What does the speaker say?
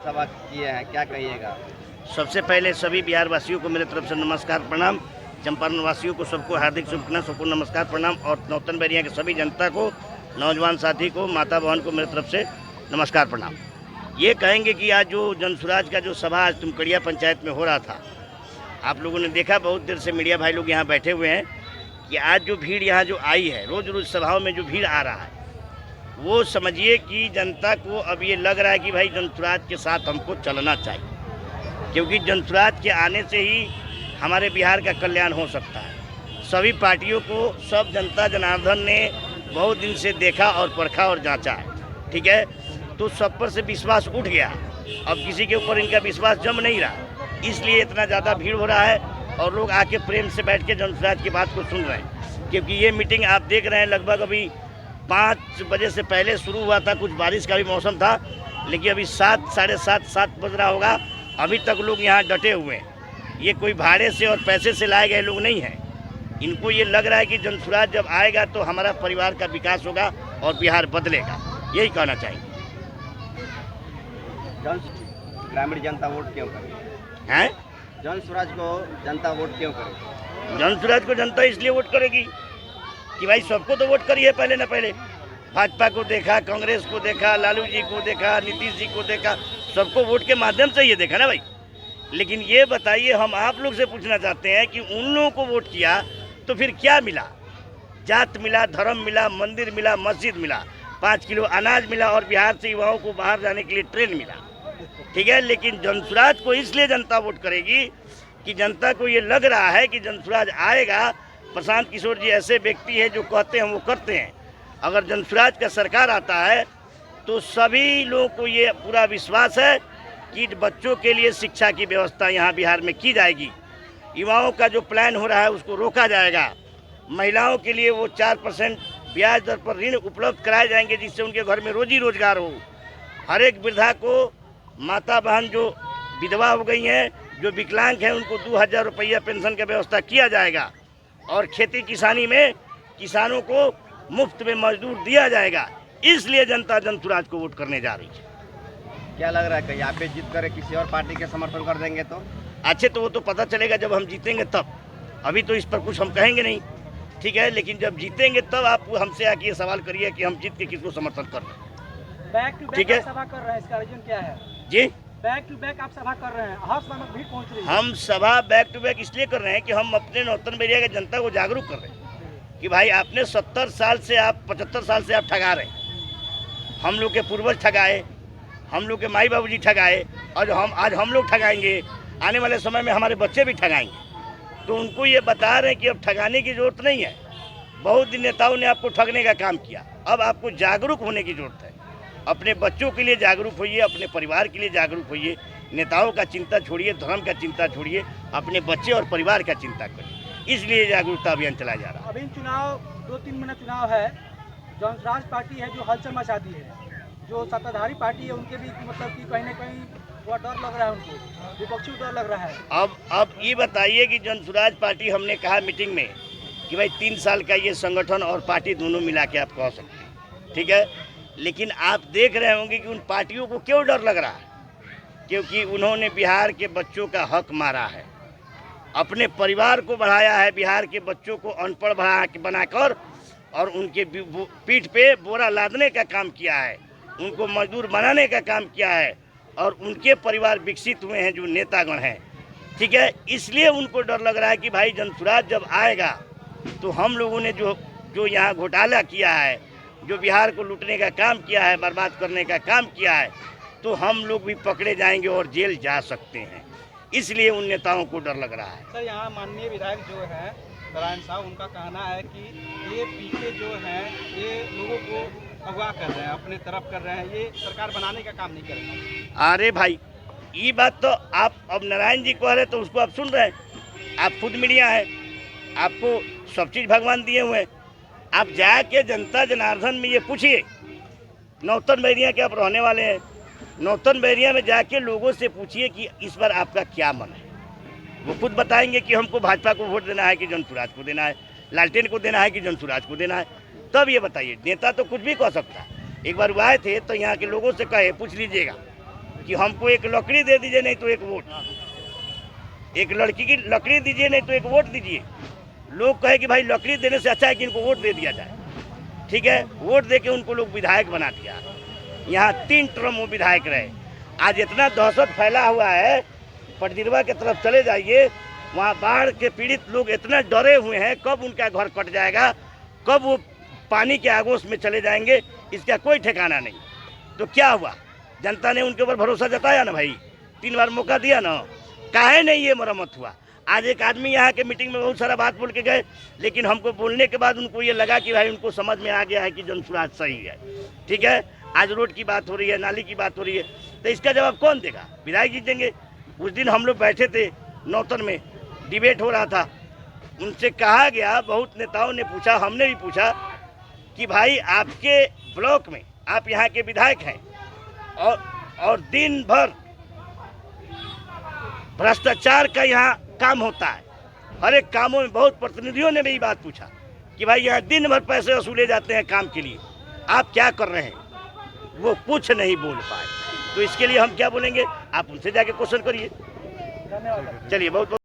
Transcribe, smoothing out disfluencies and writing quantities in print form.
सभा किए हैं, क्या कहिएगा? सबसे पहले सभी बिहार वासियों को मेरे तरफ से नमस्कार प्रणाम। चंपारण वासियों को सबको हार्दिक शुभकामनाएं, सबको नमस्कार प्रणाम। और नौतन बैरिया के सभी जनता को, नौजवान साथी को, माता बहन को मेरे तरफ से नमस्कार प्रणाम। ये कहेंगे कि आज जो जनसुराज का जो सभा आज तुमकड़िया पंचायत में हो रहा था, आप लोगों ने देखा, बहुत देर से मीडिया भाई लोग यहाँ बैठे हुए हैं कि आज जो भीड़ यहाँ जो आई है, रोज़ रोज़ सभाओं में जो भीड़ आ रहा है, वो समझिए कि जनता को अब ये लग रहा है कि भाई जनसुराज के साथ हमको चलना चाहिए, क्योंकि जनसुराज के आने से ही हमारे बिहार का कल्याण हो सकता है। सभी पार्टियों को सब जनता जनार्दन ने बहुत दिन से देखा और परखा और जांचा है, ठीक है। तो सब पर से विश्वास उठ गया, अब किसी के ऊपर इनका विश्वास जम नहीं रहा, इसलिए इतना ज़्यादा भीड़ हो रहा है और लोग आके प्रेम से बैठ के जनसुराज की बात को सुन रहे हैं। क्योंकि ये मीटिंग आप देख रहे हैं, लगभग अभी 5 बजे से पहले शुरू हुआ था, कुछ बारिश का भी मौसम था, लेकिन अभी 7, साढ़े 7 बज रहा होगा, अभी तक लोग यहाँ डटे हुए हैं। ये कोई भाड़े से और पैसे से लाए गए लोग नहीं हैं। इनको ये लग रहा है कि जनसुराज जब आएगा तो हमारा परिवार का विकास होगा और बिहार बदलेगा, यही कहना चाहिए। ग्रामीण जनता वोट क्यों करे हैं? जनसुराज को जनता वोट क्यों करे? जनसुराज को जनता इसलिए वोट करेगी कि भाई सबको तो वोट करी है पहले न पहले। भाजपा को देखा, कांग्रेस को देखा, लालू जी को देखा, नीतीश जी को देखा, सबको वोट के माध्यम से ये देखा ना भाई। लेकिन ये बताइए, हम आप लोग से पूछना चाहते हैं कि उन लोगों को वोट किया तो फिर क्या मिला? जात मिला, धर्म मिला, मंदिर मिला, मस्जिद मिला, 5 किलो अनाज मिला और बिहार से युवाओं को बाहर जाने के लिए ट्रेन मिला, ठीक है। लेकिन जनसुराज को इसलिए जनता वोट करेगी कि जनता को ये लग रहा है कि जनसुराज आएगा। प्रशांत किशोर जी ऐसे व्यक्ति हैं जो कहते हैं वो करते हैं। अगर जनसुराज का सरकार आता है तो सभी लोगों को ये पूरा विश्वास है कि बच्चों के लिए शिक्षा की व्यवस्था यहाँ बिहार में की जाएगी, युवाओं का जो प्लान हो रहा है उसको रोका जाएगा, महिलाओं के लिए वो 4% ब्याज दर पर ऋण उपलब्ध कराए जाएंगे जिससे उनके घर में रोजी रोजगार हो। हर एक वृद्धा को, माता बहन जो विधवा हो गई हैं, जो विकलांग हैं, उनको 2000 रुपया पेंशन का व्यवस्था किया जाएगा और खेती किसानी में किसानों को मुफ्त में मजदूर दिया जाएगा। इसलिए जनता जनसुराज को वोट करने जा रही है। क्या लग रहा है कि यहाँ पे जीत कर किसी और पार्टी के समर्थन कर देंगे तो? अच्छे, तो वो तो पता चलेगा जब हम जीतेंगे तब। अभी तो इस पर कुछ हम कहेंगे नहीं, ठीक है। लेकिन जब जीतेंगे तब आप हमसे आके ये सवाल करिए कि हम जीत के किसको समर्थन कर रहे हैं। बैक टू ठीक बैक है? सभा कर रहे हैं, इसका रीजन क्या है जी? बैक टू बैक आप सभा कर रहे हैं, हर समय भीड़ पहुंच रही है। हम सभा बैक टू बैक इसलिए कर रहे हैं कि हम अपने नौतन बैरिया की जनता को जागरूक कर रहे हैं कि भाई आपने 70 साल से, आप 75 साल से आप ठगा रहे हैं। हम लोग के पूर्वज ठगाए, हम लोग के माई बाबूजी ठगाए, और आज हम लोग ठगाएंगे, आने वाले समय में हमारे बच्चे भी ठगाएंगे। तो उनको ये बता रहे हैं कि अब ठगाने की जरूरत नहीं है। बहुत दिन नेताओं ने आपको ठगने का काम किया, अब आपको जागरूक होने की जरूरत है। अपने बच्चों के लिए जागरूक होइए, अपने परिवार के लिए जागरूक होइए। नेताओं का चिंता छोड़िए, धर्म का चिंता छोड़िए, अपने बच्चे और परिवार का चिंता करिए। इसलिए जागरूकता अभियान चलाया जा रहा है। अभी चुनाव 2-3 महीना चुनाव है, जनसुराज पार्टी है जो हलचल मचाती है, जो सत्ताधारी पार्टी है उनके भी मतलब कि कहीं ना कहीं थोड़ा डर लग रहा है, उनको विपक्षी डर लग रहा है। अब ये बताइए कि जनसुराज पार्टी, हमने कहा मीटिंग में कि भाई 3 साल का ये संगठन और पार्टी दोनों मिला के आप कह सकते हैं, ठीक है। लेकिन आप देख रहे होंगे कि उन पार्टियों को क्यों डर लग रहा है, क्योंकि उन्होंने बिहार के बच्चों का हक मारा है, अपने परिवार को बढ़ाया है, बिहार के बच्चों को अनपढ़ बनाकर और उनके पीठ पे बोरा लादने का काम किया है, उनको मजदूर बनाने का काम किया है, और उनके परिवार विकसित हुए हैं जो नेतागण हैं, ठीक है। इसलिए उनको डर लग रहा है कि भाई जनसुराज जब आएगा तो हम लोगों ने जो यहाँ घोटाला किया है, जो बिहार को लूटने का काम किया है, बर्बाद करने का काम किया है, तो हम लोग भी पकड़े जाएंगे और जेल जा सकते हैं। इसलिए उन नेताओं को डर लग रहा है। सर, यहाँ माननीय विधायक जो है नारायण साहब, उनका कहना है कि ये पीके जो है ये लोगों को अगवा कर रहे हैं, अपने तरफ कर रहे हैं, ये सरकार बनाने का काम नहीं कर रहे हैं। अरे भाई, ये बात तो आप अब नारायण जी कह रहे तो उसको आप सुन रहे हैं, आप खुद मीडिया है, आपको सब चीज़ भगवान दिए हुए हैं। आप जाके जनता जनार्दन में ये पूछिए, नौतन बैरिया के आप रहने वाले हैं, नौतन बैरिया में जाके लोगों से पूछिए कि इस बार आपका क्या मन है। वो खुद बताएंगे कि हमको भाजपा को वोट देना है कि जनसुराज को देना है, लालटेन को देना है कि जनसुराज को देना है। तब ये बताइए, नेता तो कुछ भी कह सकता है। एक बार वो आए थे तो यहाँ के लोगों से कहे, पूछ लीजिएगा, कि हमको एक लकड़ी दे दीजिए नहीं तो एक वोट, एक लड़की की लकड़ी दीजिए नहीं तो एक वोट दीजिए। लोग कहे कि भाई लकड़ी देने से अच्छा है कि इनको वोट दे दिया जाए। ठीक है, वोट दे के उनको लोग विधायक बना दिया। यहाँ 3 टर्म वो विधायक रहे। आज इतना दहशत फैला हुआ है, पटदिरवा की तरफ चले जाइए, वहाँ बाढ़ के पीड़ित लोग इतना डरे हुए हैं, कब उनका घर कट जाएगा, कब वो पानी के आगोश में चले जाएंगे, इसका कोई ठिकाना नहीं। तो क्या हुआ, जनता ने उनके ऊपर भरोसा जताया ना भाई, 3 बार मौका दिया ना, काहे नहीं ये मरम्मत हुआ। आज एक आदमी यहाँ के मीटिंग में बहुत सारा बात बोल के गए, लेकिन हमको बोलने के बाद उनको ये लगा कि भाई उनको समझ में आ गया है कि जनसुराज सही है। ठीक है, आज रोड की बात हो रही है, नाली की बात हो रही है, तो इसका जवाब कौन देगा? विधायक जी देंगे। उस दिन हम लोग बैठे थे नौतन में, डिबेट हो रहा था, उनसे कहा गया, बहुत नेताओं ने पूछा, हमने भी पूछा कि भाई आपके ब्लॉक में आप यहाँ के विधायक हैं और दिन भर भ्रष्टाचार का यहाँ काम होता है, हर एक कामों में बहुत प्रतिनिधियों ने भी बात पूछा कि भाई यहाँ दिन भर पैसे वसूले जाते हैं काम के लिए, आप क्या कर रहे हैं? वो कुछ नहीं बोल पाए। तो इसके लिए हम क्या बोलेंगे, आप उनसे जाके क्वेश्चन करिए। धन्यवाद। चलिए, बहुत बहुत